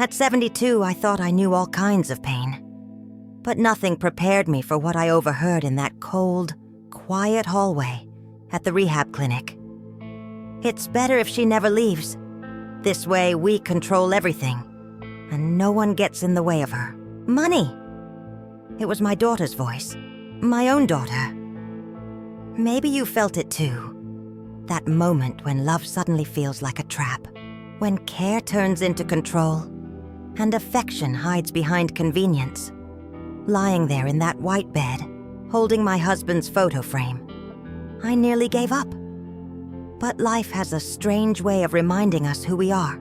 At 72, I thought I knew all kinds of pain. But nothing prepared me for what I overheard in that cold, quiet hallway at the rehab clinic. It's better if she never leaves. This way, we control everything, and no one gets in the way of her. Money! It was my daughter's voice. My own daughter. Maybe you felt it too. That moment when love suddenly feels like a trap. When care turns into control, and affection hides behind convenience. Lying there in that white bed, holding my husband's photo frame, I nearly gave up. But life has a strange way of reminding us who we are.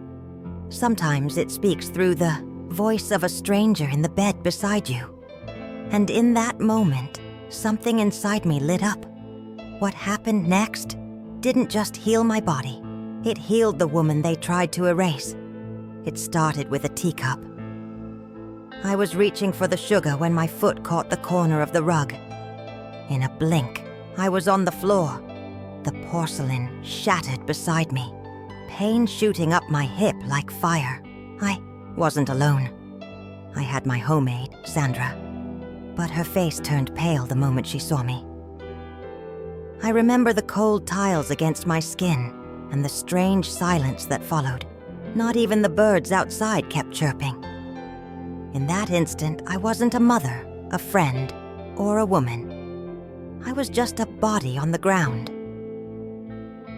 Sometimes it speaks through the voice of a stranger in the bed beside you. And in that moment, something inside me lit up. What happened next didn't just heal my body. It healed the woman they tried to erase. It started with a teacup. I was reaching for the sugar when my foot caught the corner of the rug. In a blink, I was on the floor, the porcelain shattered beside me, pain shooting up my hip like fire. I wasn't alone. I had my homemaid, Sandra, but her face turned pale the moment she saw me. I remember the cold tiles against my skin and the strange silence that followed. Not even the birds outside kept chirping. In that instant, I wasn't a mother, a friend, or a woman. I was just a body on the ground.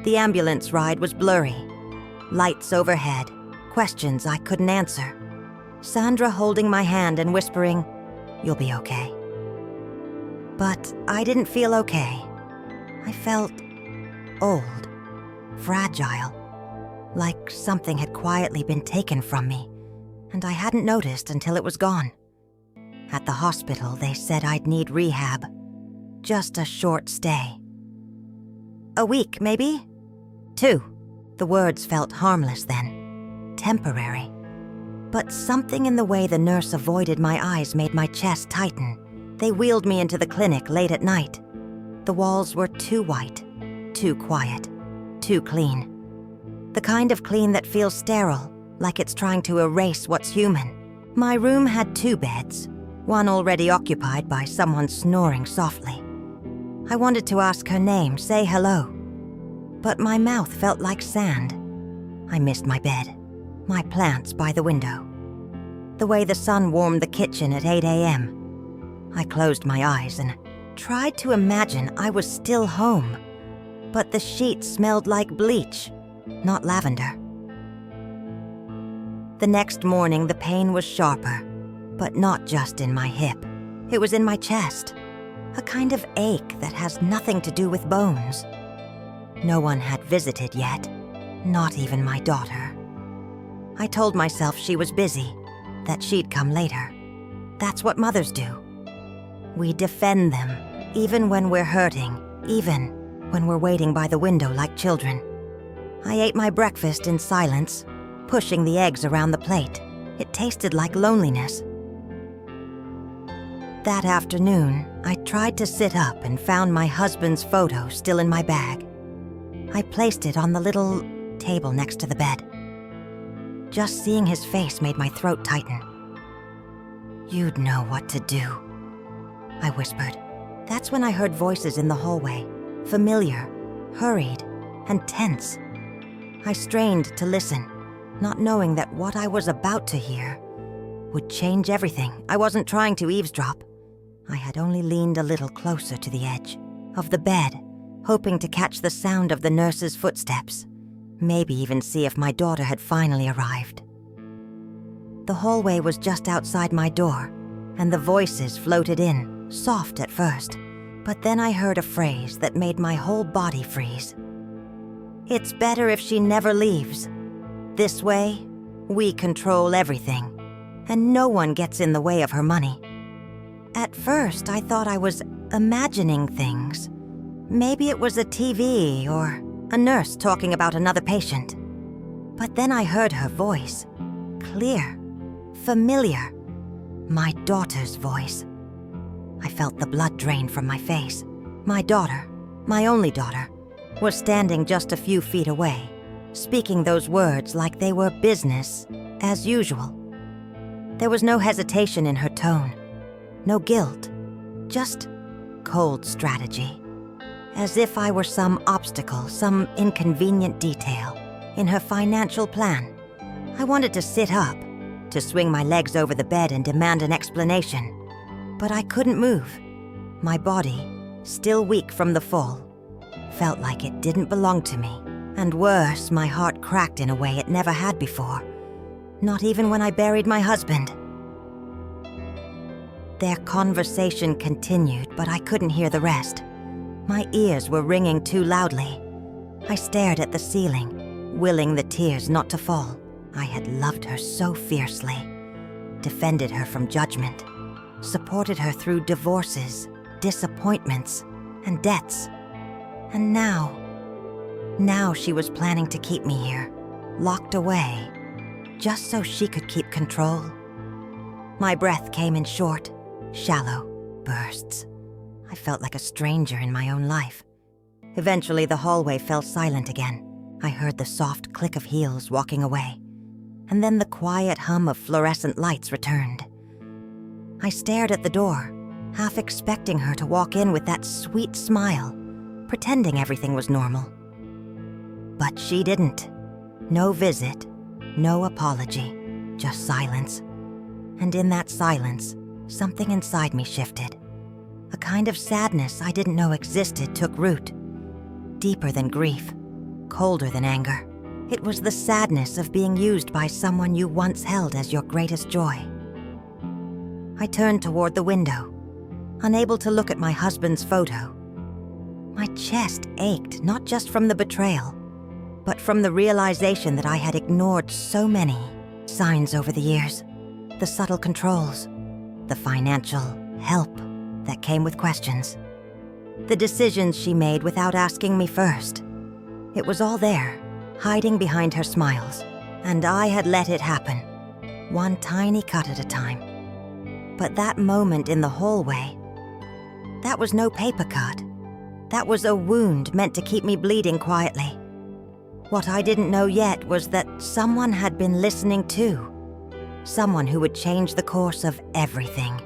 The ambulance ride was blurry. Lights overhead, questions I couldn't answer. Sandra holding my hand and whispering, "You'll be okay." But I didn't feel okay. I felt old, fragile, like something had quietly been taken from me, and I hadn't noticed until it was gone. At the hospital, they said I'd need rehab. Just a short stay. A week, maybe? 2. The words felt harmless then. Temporary. But something in the way the nurse avoided my eyes made my chest tighten. They wheeled me into the clinic late at night. The walls were too white, too quiet, too clean. The kind of clean that feels sterile, like it's trying to erase what's human. My room had 2 beds, one already occupied by someone snoring softly. I wanted to ask her name, say hello, but my mouth felt like sand. I missed my bed, my plants by the window, the way the sun warmed the kitchen at 8 a.m. I closed my eyes and tried to imagine I was still home, but the sheets smelled like bleach, not lavender. The next morning, the pain was sharper, but not just in my hip. It was in my chest, a kind of ache that has nothing to do with bones. No one had visited yet, not even my daughter. I told myself she was busy, that she'd come later. That's what mothers do. We defend them, even when we're hurting, even when we're waiting by the window like children. I ate my breakfast in silence, pushing the eggs around the plate. It tasted like loneliness. That afternoon, I tried to sit up and found my husband's photo still in my bag. I placed it on the little table next to the bed. Just seeing his face made my throat tighten. "You'd know what to do," I whispered. That's when I heard voices in the hallway, familiar, hurried, and tense. I strained to listen, not knowing that what I was about to hear would change everything. I wasn't trying to eavesdrop. I had only leaned a little closer to the edge of the bed, hoping to catch the sound of the nurse's footsteps, maybe even see if my daughter had finally arrived. The hallway was just outside my door, and the voices floated in, soft at first, but then I heard a phrase that made my whole body freeze. "It's better if she never leaves. This way, we control everything, and no one gets in the way of her money." At first, I thought I was imagining things. Maybe it was a TV or a nurse talking about another patient. But then I heard her voice, clear, familiar, my daughter's voice. I felt the blood drain from my face. My daughter, my only daughter, was standing just a few feet away, speaking those words like they were business as usual. There was no hesitation in her tone, no guilt, just cold strategy. As if I were some obstacle, some inconvenient detail in her financial plan. I wanted to sit up, to swing my legs over the bed and demand an explanation. But I couldn't move. My body, still weak from the fall, felt like it didn't belong to me. And worse, my heart cracked in a way it never had before. Not even when I buried my husband. Their conversation continued, but I couldn't hear the rest. My ears were ringing too loudly. I stared at the ceiling, willing the tears not to fall. I had loved her so fiercely, defended her from judgment, supported her through divorces, disappointments, and deaths. And now she was planning to keep me here, locked away, just so she could keep control. My breath came in short, shallow bursts. I felt like a stranger in my own life. Eventually, the hallway fell silent again. I heard the soft click of heels walking away, and then the quiet hum of fluorescent lights returned. I stared at the door, half expecting her to walk in with that sweet smile, pretending everything was normal. But she didn't. No visit, no apology, just silence. And in that silence, something inside me shifted. A kind of sadness I didn't know existed took root. Deeper than grief, colder than anger. It was the sadness of being used by someone you once held as your greatest joy. I turned toward the window, unable to look at my husband's photo. My chest ached, not just from the betrayal, but from the realization that I had ignored so many signs over the years. The subtle controls, the financial help that came with questions, the decisions she made without asking me first. It was all there, hiding behind her smiles, and I had let it happen, one tiny cut at a time. But that moment in the hallway, that was no paper cut. That was a wound meant to keep me bleeding quietly. What I didn't know yet was that someone had been listening too. Someone who would change the course of everything.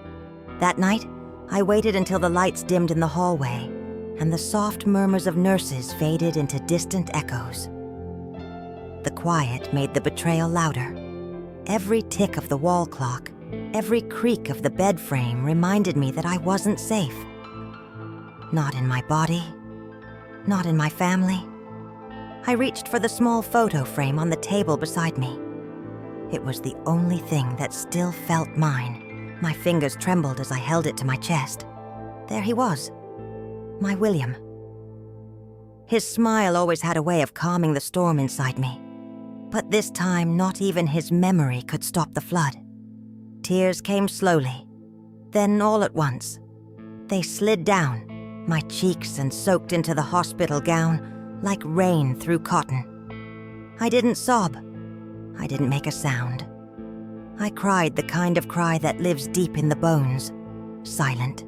That night, I waited until the lights dimmed in the hallway, and the soft murmurs of nurses faded into distant echoes. The quiet made the betrayal louder. Every tick of the wall clock, every creak of the bed frame reminded me that I wasn't safe. Not in my body, not in my family. I reached for the small photo frame on the table beside me. It was the only thing that still felt mine. My fingers trembled as I held it to my chest. There he was, my William. His smile always had a way of calming the storm inside me. But this time, not even his memory could stop the flood. Tears came slowly, then all at once. They slid down, my cheeks, and soaked into the hospital gown like rain through cotton. I didn't sob. I didn't make a sound. I cried the kind of cry that lives deep in the bones, silent,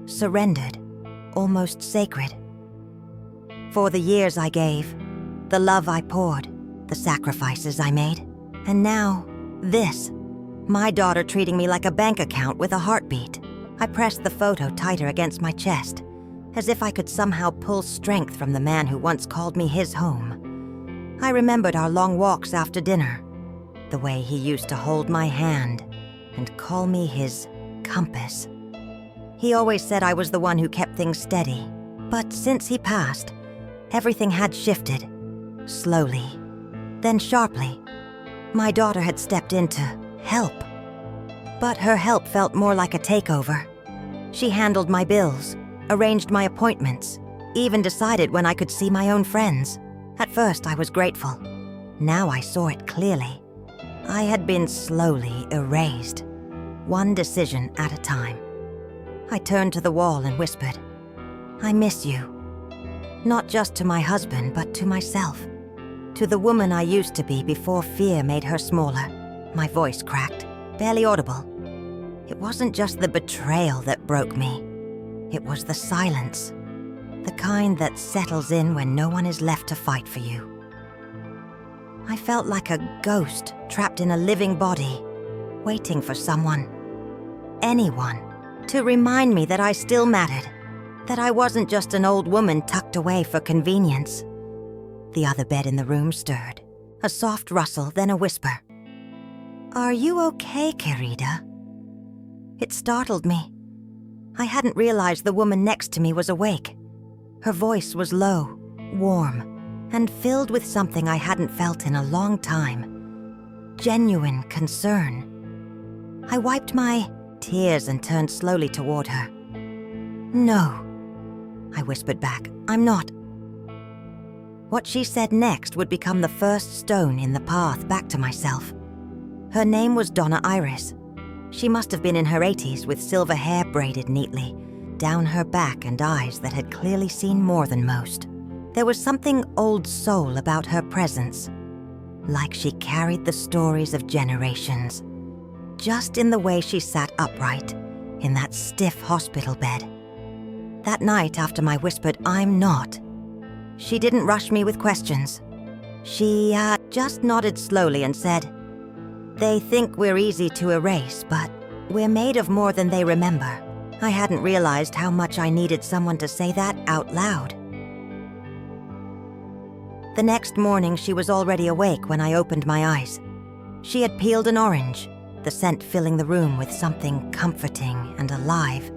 surrendered, almost sacred. For the years I gave, the love I poured, the sacrifices I made, and now, this, my daughter treating me like a bank account with a heartbeat. I pressed the photo tighter against my chest, as if I could somehow pull strength from the man who once called me his home. I remembered our long walks after dinner, the way he used to hold my hand and call me his compass. He always said I was the one who kept things steady, but since he passed, everything had shifted, slowly, then sharply. My daughter had stepped in to help, but her help felt more like a takeover. She handled my bills, arranged my appointments, even decided when I could see my own friends. At first, I was grateful. Now I saw it clearly. I had been slowly erased, one decision at a time. I turned to the wall and whispered, "I miss you." Not just to my husband, but to myself. To the woman I used to be before fear made her smaller. My voice cracked, barely audible. It wasn't just the betrayal that broke me. It was the silence, the kind that settles in when no one is left to fight for you. I felt like a ghost trapped in a living body, waiting for someone, anyone, to remind me that I still mattered, that I wasn't just an old woman tucked away for convenience. The other bed in the room stirred, a soft rustle, then a whisper. "Are you okay, querida?" It startled me. I hadn't realized the woman next to me was awake. Her voice was low, warm, and filled with something I hadn't felt in a long time. Genuine concern. I wiped my tears and turned slowly toward her. "No," I whispered back, "I'm not." What she said next would become the first stone in the path back to myself. Her name was Donna Iris. She must have been in her 80s with silver hair braided neatly down her back and eyes that had clearly seen more than most. There was something old soul about her presence, like she carried the stories of generations, just in the way she sat upright in that stiff hospital bed. That night after my whispered, "I'm not," she didn't rush me with questions. She just nodded slowly and said, "They think we're easy to erase, but we're made of more than they remember." I hadn't realized how much I needed someone to say that out loud. The next morning, she was already awake when I opened my eyes. She had peeled an orange, the scent filling the room with something comforting and alive.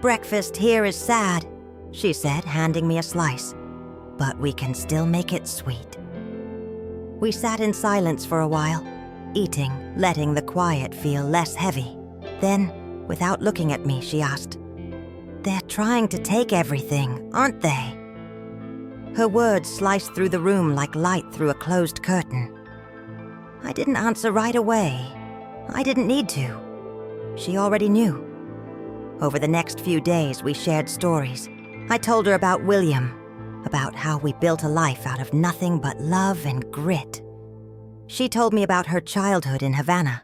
"Breakfast here is sad," she said, handing me a slice, "but we can still make it sweet." We sat in silence for a while, eating, letting the quiet feel less heavy. Then, without looking at me, she asked, "They're trying to take everything, aren't they?" Her words sliced through the room like light through a closed curtain. I didn't answer right away. I didn't need to. She already knew. Over the next few days, we shared stories. I told her about William, about how we built a life out of nothing but love and grit. She told me about her childhood in Havana,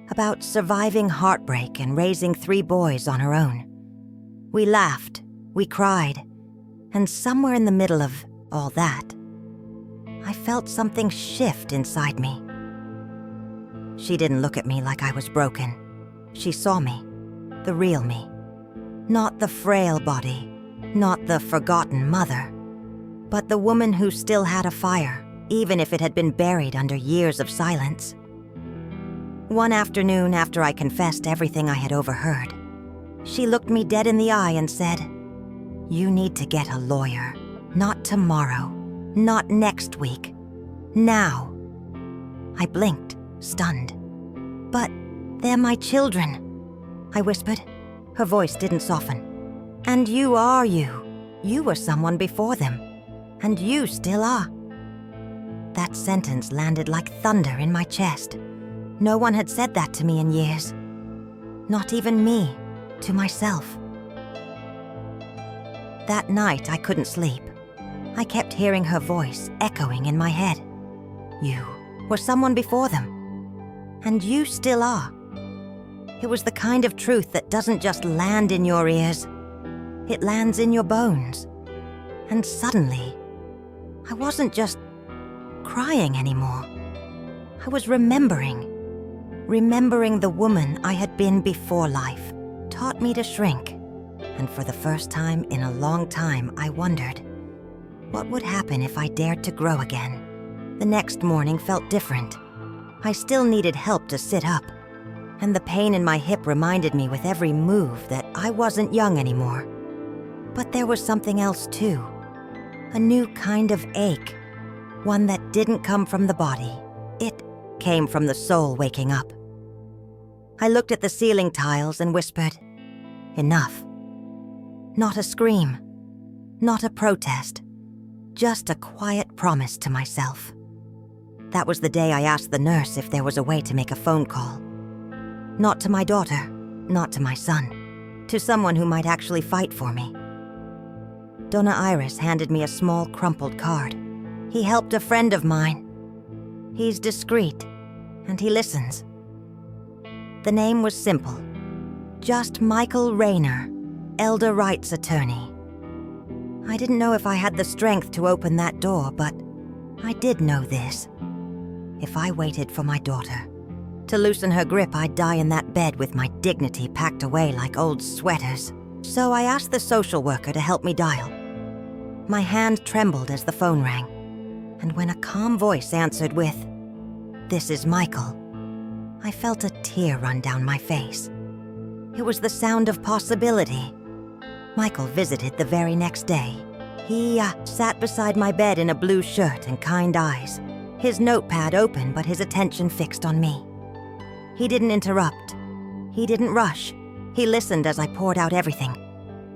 about surviving heartbreak and raising 3 boys on her own. We laughed, we cried, and somewhere in the middle of all that, I felt something shift inside me. She didn't look at me like I was broken. She saw me, the real me. Not the frail body, not the forgotten mother, but the woman who still had a fire, even if it had been buried under years of silence. One afternoon, after I confessed everything I had overheard, she looked me dead in the eye and said, "You need to get a lawyer. Not tomorrow, not next week. Now." I blinked, stunned. "But they're my children," I whispered. Her voice didn't soften. "And you are you. You were someone before them. And you still are." That sentence landed like thunder in my chest. No one had said that to me in years. Not even me, to myself. That night, I couldn't sleep. I kept hearing her voice echoing in my head. You were someone before them. And you still are. It was the kind of truth that doesn't just land in your ears. It lands in your bones. And suddenly, I wasn't just crying anymore. I was remembering the woman I had been before life taught me to shrink. And for the first time in a long time, I wondered, what would happen if I dared to grow again? The next morning felt different. I still needed help to sit up, and the pain in my hip reminded me with every move that I wasn't young anymore. But there was something else too, a new kind of ache, one that didn't come from the body. It came from the soul waking up. I looked at the ceiling tiles and whispered, "Enough." Not a scream, not a protest, just a quiet promise to myself. That was the day I asked the nurse if there was a way to make a phone call. Not to my daughter, not to my son, to someone who might actually fight for me. Donna Iris handed me a small crumpled card. "He helped a friend of mine. He's discreet, and he listens." The name was simple. Just Michael Rayner, elder rights attorney. I didn't know if I had the strength to open that door, but I did know this. If I waited for my daughter To loosen her grip, I'd die in that bed with my dignity packed away like old sweaters. So I asked the social worker to help me dial. My hand trembled as the phone rang, and when a calm voice answered with, "This is Michael," I felt a tear run down my face. It was the sound of possibility. Michael visited the very next day. He sat beside my bed in a blue shirt and kind eyes, his notepad open but his attention fixed on me. He didn't interrupt. He didn't rush. He listened as I poured out everything.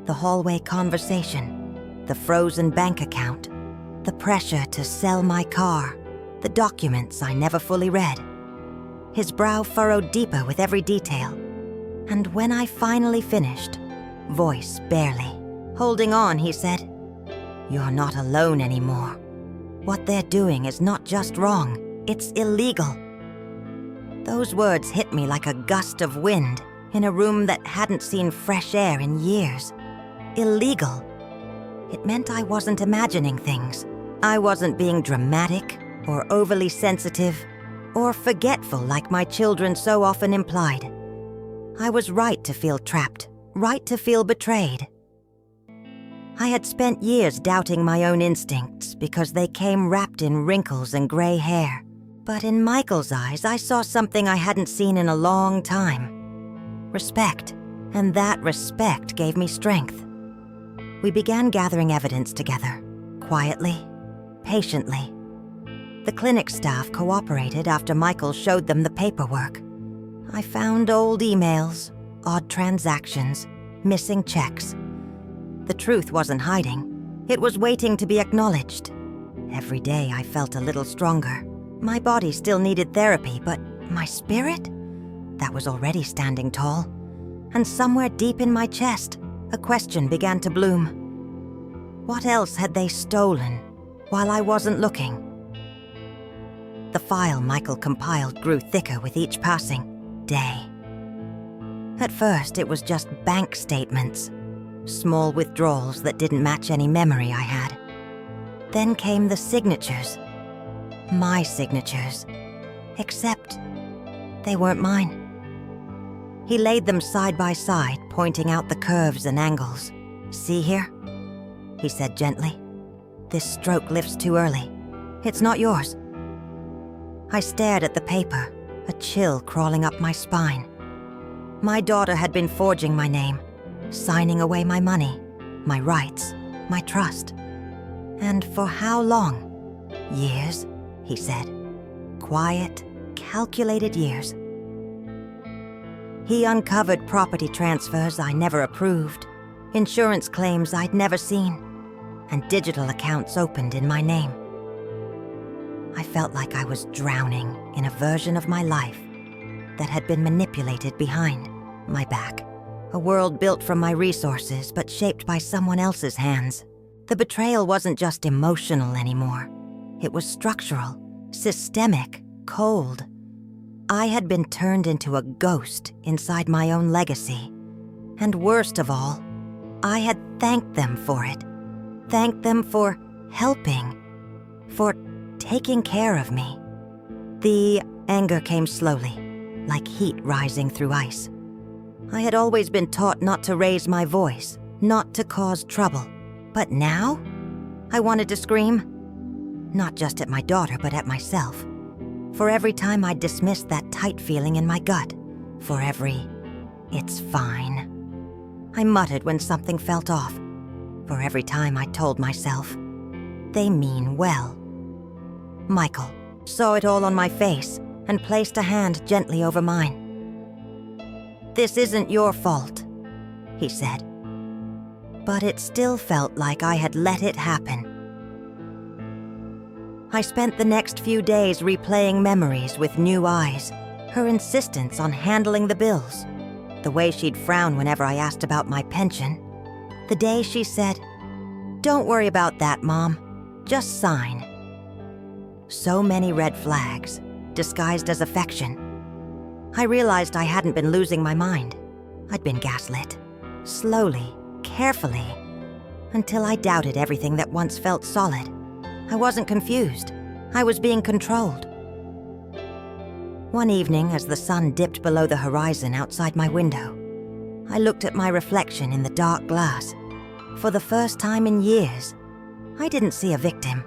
The hallway conversation, the frozen bank account, the pressure to sell my car, the documents I never fully read. His brow furrowed deeper with every detail. And when I finally finished, voice barely, holding on, he said, "You're not alone anymore. What they're doing is not just wrong, it's illegal." Those words hit me like a gust of wind in a room that hadn't seen fresh air in years. Illegal. It meant I wasn't imagining things. I wasn't being dramatic or overly sensitive or forgetful like my children so often implied. I was right to feel trapped, right to feel betrayed. I had spent years doubting my own instincts because they came wrapped in wrinkles and gray hair. But in Michael's eyes, I saw something I hadn't seen in a long time. Respect, and that respect gave me strength. We began gathering evidence together, quietly, patiently. The clinic staff cooperated after Michael showed them the paperwork. I found old emails, odd transactions, missing checks. The truth wasn't hiding. It was waiting to be acknowledged. Every day I felt a little stronger. My body still needed therapy, but my spirit? That was already standing tall. And somewhere deep in my chest, a question began to bloom. What else had they stolen while I wasn't looking? The file Michael compiled grew thicker with each passing day. At first, it was just bank statements, small withdrawals that didn't match any memory I had. Then came the signatures. My signatures. Except they weren't mine. He laid them side by side, pointing out the curves and angles. "See here?" he said gently. "This stroke lifts too early. It's not yours." I stared at the paper, a chill crawling up my spine. My daughter had been forging my name, signing away my money, my rights, my trust. And for how long? Years, he said. Quiet, calculated years. He uncovered property transfers I never approved, insurance claims I'd never seen, and digital accounts opened in my name. I felt like I was drowning in a version of my life that had been manipulated behind my back. A world built from my resources but shaped by someone else's hands. The betrayal wasn't just emotional anymore. It was structural, systemic, cold. I had been turned into a ghost inside my own legacy. And worst of all, I had thanked them for it. Thanked them for helping, for taking care of me. The anger came slowly, like heat rising through ice. I had always been taught not to raise my voice, not to cause trouble. But now, I wanted to scream. Not just at my daughter, but at myself. For every time I dismissed that tight feeling in my gut. For every, "It's fine," I muttered when something felt off. For every time I told myself, "They mean well." Michael saw it all on my face and placed a hand gently over mine. "This isn't your fault," he said. But it still felt like I had let it happen. I spent the next few days replaying memories with new eyes. Her insistence on handling the bills, the way she'd frown whenever I asked about my pension, the day she said, "Don't worry about that, Mom, just sign." So many red flags, disguised as affection. I realized I hadn't been losing my mind. I'd been gaslit, slowly, carefully, until I doubted everything that once felt solid. I wasn't confused. I was being controlled. One evening, as the sun dipped below the horizon outside my window, I looked at my reflection in the dark glass. For the first time in years, I didn't see a victim.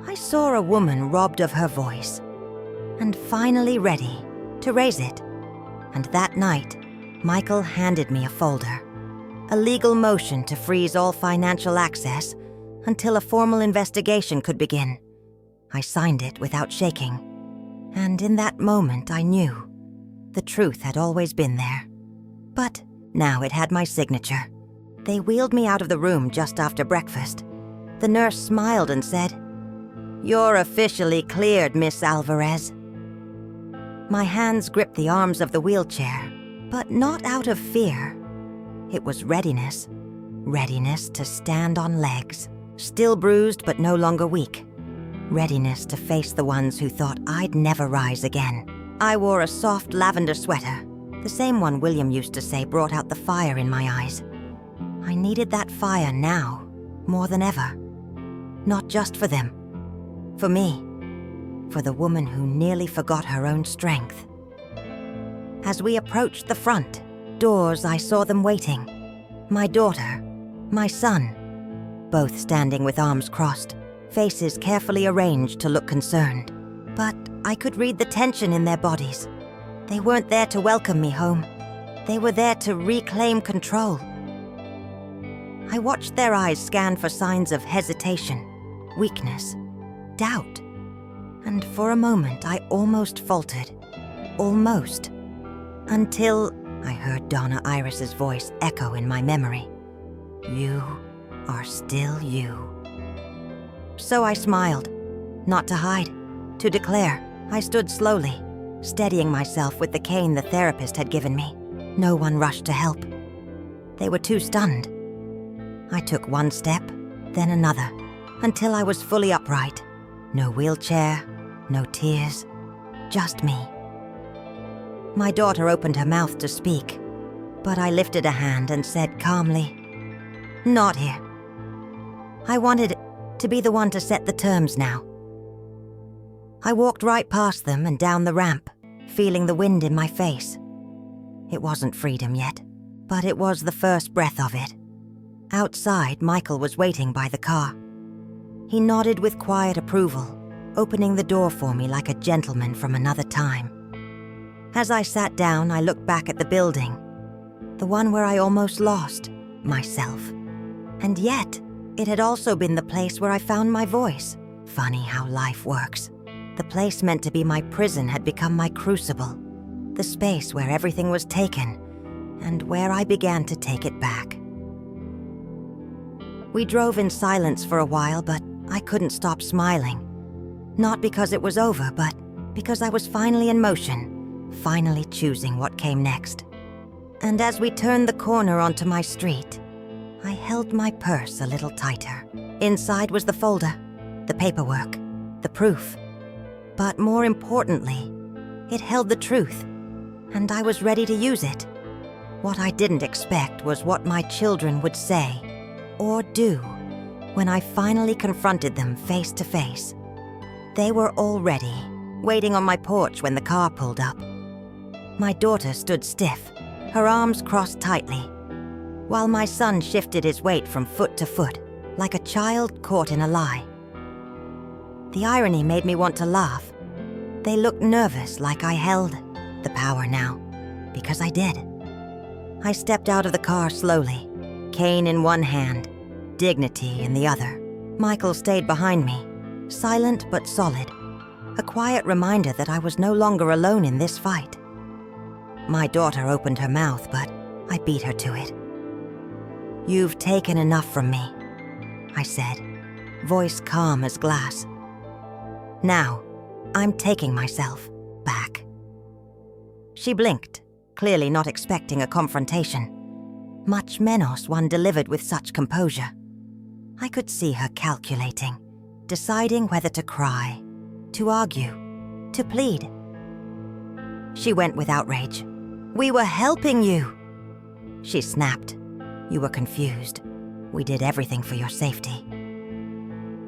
I saw a woman robbed of her voice, and finally ready to raise it. And that night, Michael handed me a folder, a legal motion to freeze all financial access until a formal investigation could begin. I signed it without shaking, and in that moment I knew the truth had always been there. But now it had my signature. They wheeled me out of the room just after breakfast. The nurse smiled and said, "You're officially cleared, Miss Alvarez." My hands gripped the arms of the wheelchair, but not out of fear. It was readiness. Readiness to stand on legs, still bruised but no longer weak. Readiness to face the ones who thought I'd never rise again. I wore a soft lavender sweater, the same one William used to say brought out the fire in my eyes. I needed that fire now, more than ever. Not just for them. For me. For the woman who nearly forgot her own strength. As we approached the front doors, I saw them waiting. My daughter, my son, both standing with arms crossed, faces carefully arranged to look concerned. But I could read the tension in their bodies. They weren't there to welcome me home. They were there to reclaim control. I watched their eyes scan for signs of hesitation, weakness, doubt. And for a moment, I almost faltered. Almost. Until I heard Donna Iris's voice echo in my memory. "You are still you." So I smiled, not to hide, to declare. I stood slowly, steadying myself with the cane the therapist had given me. No one rushed to help. They were too stunned. I took one step, then another, until I was fully upright. No wheelchair, no tears, just me. My daughter opened her mouth to speak, but I lifted a hand and said calmly, "Not here." I wanted to be the one to set the terms now. I walked right past them and down the ramp, feeling the wind in my face. It wasn't freedom yet, but it was the first breath of it. Outside, Michael was waiting by the car. He nodded with quiet approval, opening the door for me like a gentleman from another time. As I sat down, I looked back at the building, the one where I almost lost myself. And yet, it had also been the place where I found my voice. Funny how life works. The place meant to be my prison had become my crucible, the space where everything was taken, and where I began to take it back. We drove in silence for a while, but I couldn't stop smiling. Not because it was over, but because I was finally in motion, finally choosing what came next. And as we turned the corner onto my street, I held my purse a little tighter. Inside was the folder, the paperwork, the proof. But more importantly, it held the truth, and I was ready to use it. What I didn't expect was what my children would say or do when I finally confronted them face to face. They were already waiting on my porch when the car pulled up. My daughter stood stiff, her arms crossed tightly, while my son shifted his weight from foot to foot, like a child caught in a lie. The irony made me want to laugh. They looked nervous, like I held the power now, because I did. I stepped out of the car slowly, cane in one hand, dignity in the other. Michael stayed behind me, silent but solid, a quiet reminder that I was no longer alone in this fight. My daughter opened her mouth, but I beat her to it. "You've taken enough from me," I said, voice calm as glass. "Now, I'm taking myself back." She blinked, clearly not expecting a confrontation. Much menos one delivered with such composure. I could see her calculating, deciding whether to cry, to argue, to plead. She went with outrage. "We were helping you!" She snapped. "You were confused. We did everything for your safety."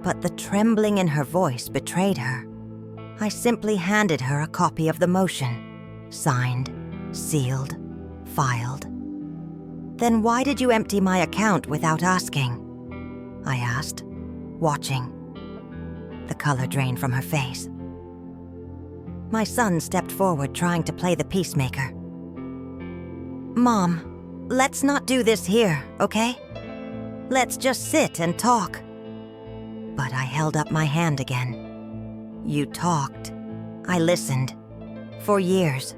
But the trembling in her voice betrayed her. I simply handed her a copy of the motion, signed, sealed, filed. "Then why did you empty my account without asking?" I asked, watching. The color drained from her face. My son stepped forward, trying to play the peacemaker. "Mom, let's not do this here, okay? Let's just sit and talk." But I held up my hand again. "You talked. I listened. For years.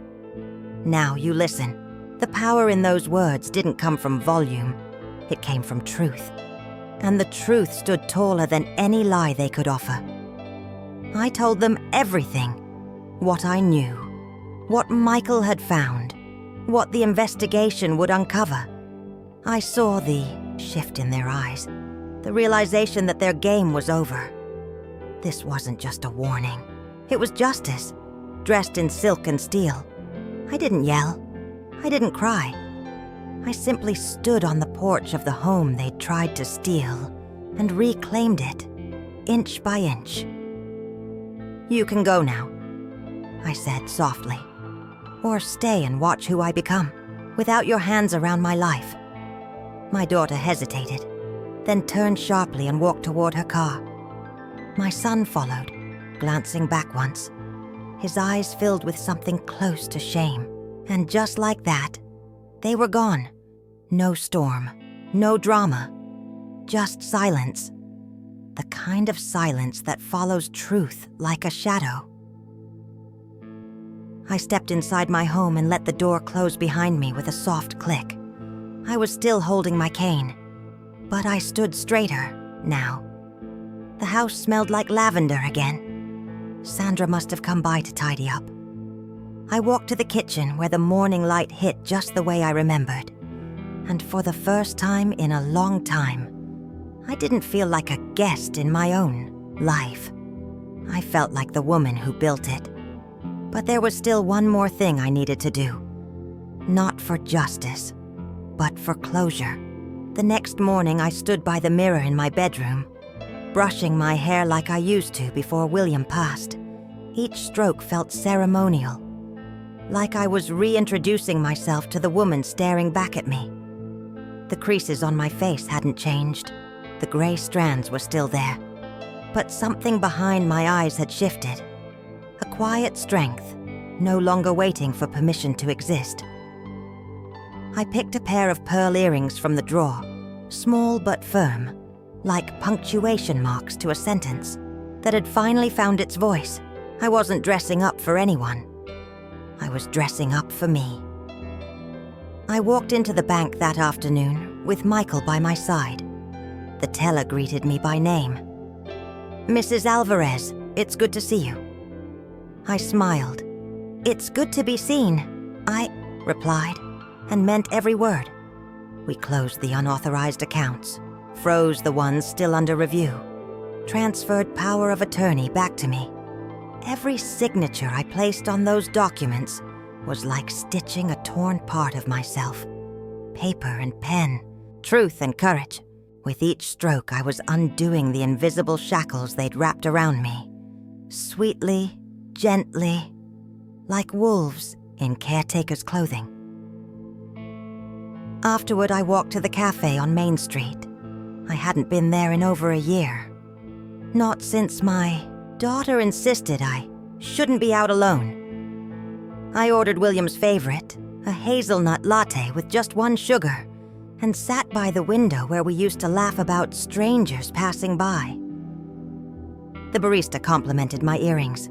Now you listen." The power in those words didn't come from volume. It came from truth. And the truth stood taller than any lie they could offer. I told them everything. What I knew. What Michael had found. What the investigation would uncover. I saw the shift in their eyes. The realization that their game was over. This wasn't just a warning. It was justice, dressed in silk and steel. I didn't yell. I didn't cry. I simply stood on the porch of the home they'd tried to steal and reclaimed it, inch by inch. "You can go now," I said softly. "Or stay and watch who I become, without your hands around my life." My daughter hesitated, then turned sharply and walked toward her car. My son followed, glancing back once, his eyes filled with something close to shame. And just like that, they were gone. No storm, no drama, just silence. The kind of silence that follows truth like a shadow. I stepped inside my home and let the door close behind me with a soft click. I was still holding my cane, but I stood straighter now. The house smelled like lavender again. Sandra must have come by to tidy up. I walked to the kitchen where the morning light hit just the way I remembered. And for the first time in a long time, I didn't feel like a guest in my own life. I felt like the woman who built it. But there was still one more thing I needed to do. Not for justice, but for closure. The next morning, I stood by the mirror in my bedroom, brushing my hair like I used to before William passed. Each stroke felt ceremonial, like I was reintroducing myself to the woman staring back at me. The creases on my face hadn't changed. The gray strands were still there. But something behind my eyes had shifted. A quiet strength, no longer waiting for permission to exist. I picked a pair of pearl earrings from the drawer, small but firm, like punctuation marks to a sentence that had finally found its voice. I wasn't dressing up for anyone. I was dressing up for me. I walked into the bank that afternoon with Michael by my side. The teller greeted me by name. "Mrs. Alvarez, it's good to see you." I smiled. "It's good to be seen," I replied, and meant every word. We closed the unauthorized accounts, froze the ones still under review, transferred power of attorney back to me. Every signature I placed on those documents was like stitching a torn part of myself. Paper and pen, truth and courage. With each stroke, I was undoing the invisible shackles they'd wrapped around me. Sweetly, gently, like wolves in caretaker's clothing. Afterward, I walked to the cafe on Main Street. I hadn't been there in over a year. Not since my daughter insisted I shouldn't be out alone. I ordered William's favorite, a hazelnut latte with just one sugar, and sat by the window where we used to laugh about strangers passing by. The barista complimented my earrings.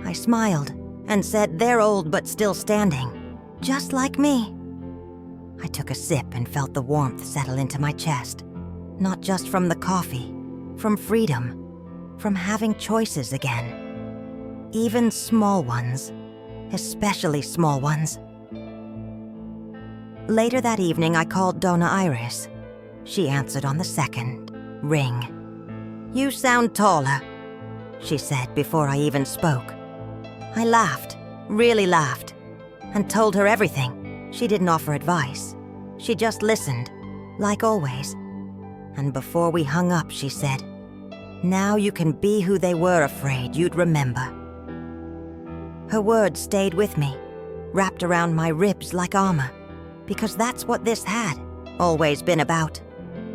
I smiled and said they're old but still standing, just like me. I took a sip and felt the warmth settle into my chest, not just from the coffee, from freedom, from having choices again. Even small ones, especially small ones. Later that evening, I called Donna Iris. She answered on the second ring. "You sound taller," she said before I even spoke. I laughed, really laughed, and told her everything. She didn't offer advice. She just listened, like always. And before we hung up, she said, "Now you can be who they were afraid you'd remember. Her words stayed with me, wrapped around my ribs like armor, because that's what this had always been about.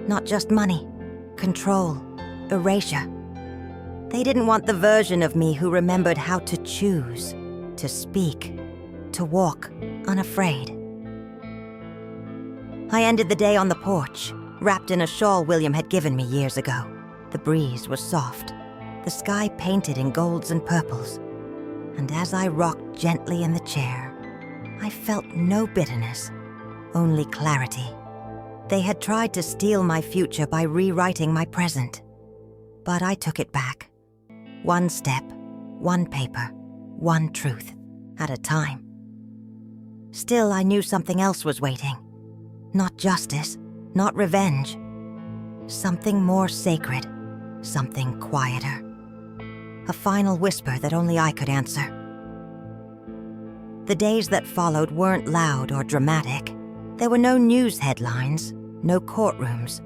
Not just money, control, erasure. They didn't want the version of me who remembered how to choose, to speak, to walk unafraid. I ended the day on the porch, wrapped in a shawl William had given me years ago. The breeze was soft, the sky painted in golds and purples, and as I rocked gently in the chair, I felt no bitterness, only clarity. They had tried to steal my future by rewriting my present, but I took it back. One step, one paper, one truth at a time. Still, I knew something else was waiting. Not justice, not revenge. Something more sacred, something quieter. A final whisper that only I could answer. The days that followed weren't loud or dramatic. There were no news headlines, no courtrooms,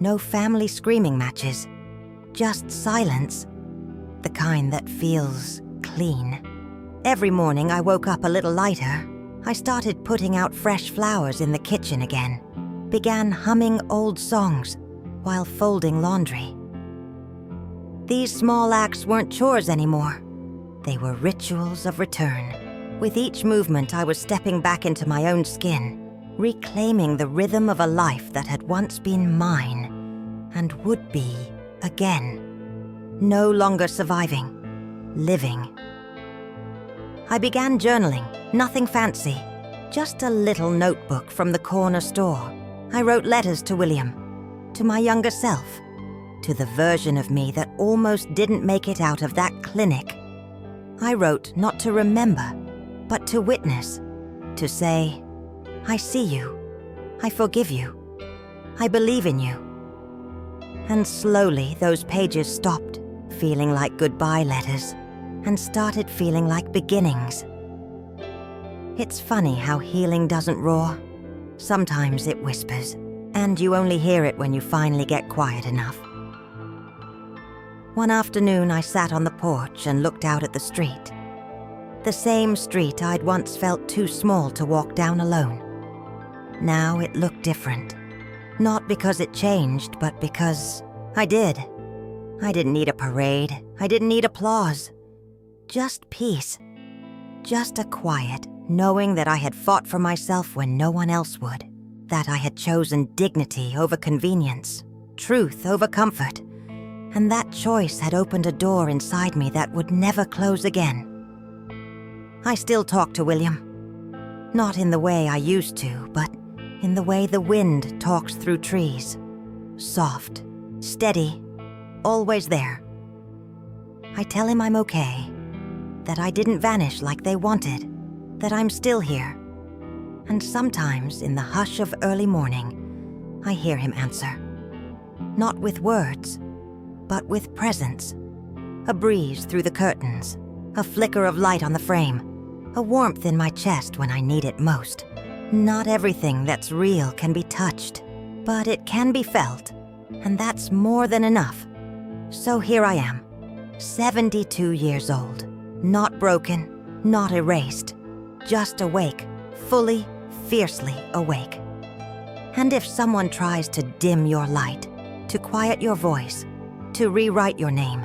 no family screaming matches. Just silence, the kind that feels clean. Every morning I woke up a little lighter. I started putting out fresh flowers in the kitchen again, began humming old songs while folding laundry. These small acts weren't chores anymore. They were rituals of return. With each movement, I was stepping back into my own skin, reclaiming the rhythm of a life that had once been mine and would be again. No longer surviving, living. I began journaling, nothing fancy, just a little notebook from the corner store. I wrote letters to William, to my younger self, to the version of me that almost didn't make it out of that clinic. I wrote not to remember, but to witness, to say, I see you, I forgive you, I believe in you. And slowly those pages stopped feeling like goodbye letters and started feeling like beginnings. It's funny how healing doesn't roar. Sometimes it whispers, and you only hear it when you finally get quiet enough. One afternoon, I sat on the porch and looked out at the street. The same street I'd once felt too small to walk down alone. Now it looked different. Not because it changed, but because I did. I didn't need a parade. I didn't need applause. Just peace. Just a quiet, knowing that I had fought for myself when no one else would. That I had chosen dignity over convenience, truth over comfort. And that choice had opened a door inside me that would never close again. I still talk to William. Not in the way I used to, but in the way the wind talks through trees. Soft, steady, always there. I tell him I'm okay, that I didn't vanish like they wanted, that I'm still here. And sometimes, in the hush of early morning, I hear him answer. Not with words, but with presence. A breeze through the curtains, a flicker of light on the frame, a warmth in my chest when I need it most. Not everything that's real can be touched, but it can be felt, and that's more than enough. So here I am, 72 years old, not broken, not erased, just awake, fully, fiercely awake. And if someone tries to dim your light, to quiet your voice, to rewrite your name,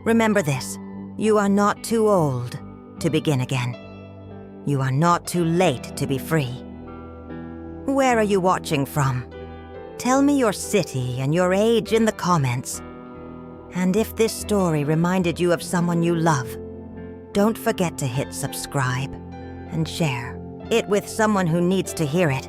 remember this: you are not too old to begin again. You are not too late to be free. Where are you watching from? Tell me your city and your age in the comments. And if this story reminded you of someone you love, don't forget to hit subscribe and share it with someone who needs to hear it.